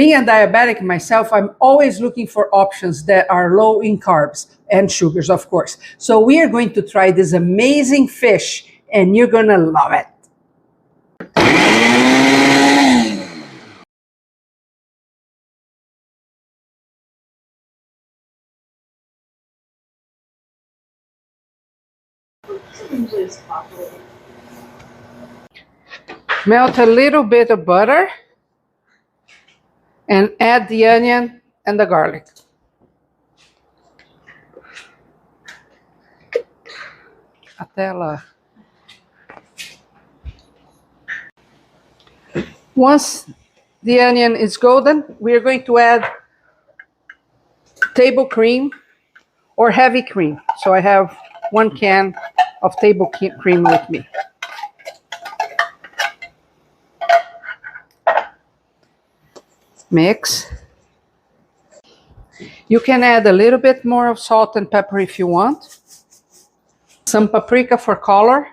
Being a diabetic myself, I'm always looking for options that are low in carbs and sugars, of course. So we are going to try this amazing fish, and you're gonna love it. Melt a little bit of butter and add the onion and the garlic. Até lá. Once the onion is golden, we are going to add table cream or heavy cream. So I have 1 can of table cream with me. Mix. You can add a little bit more of salt and pepper if you want. Some paprika for color.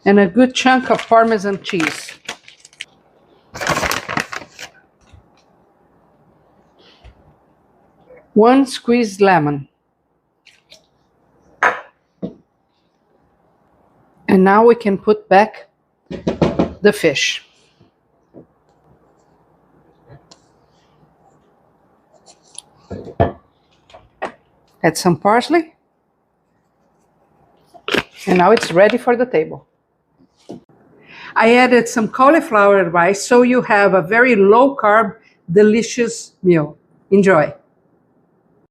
And a good chunk of Parmesan cheese. One squeezed lemon. And now we can put back the fish. Add some parsley. And now it's ready for the table. I added some cauliflower rice so you have a very low carb, delicious meal. Enjoy.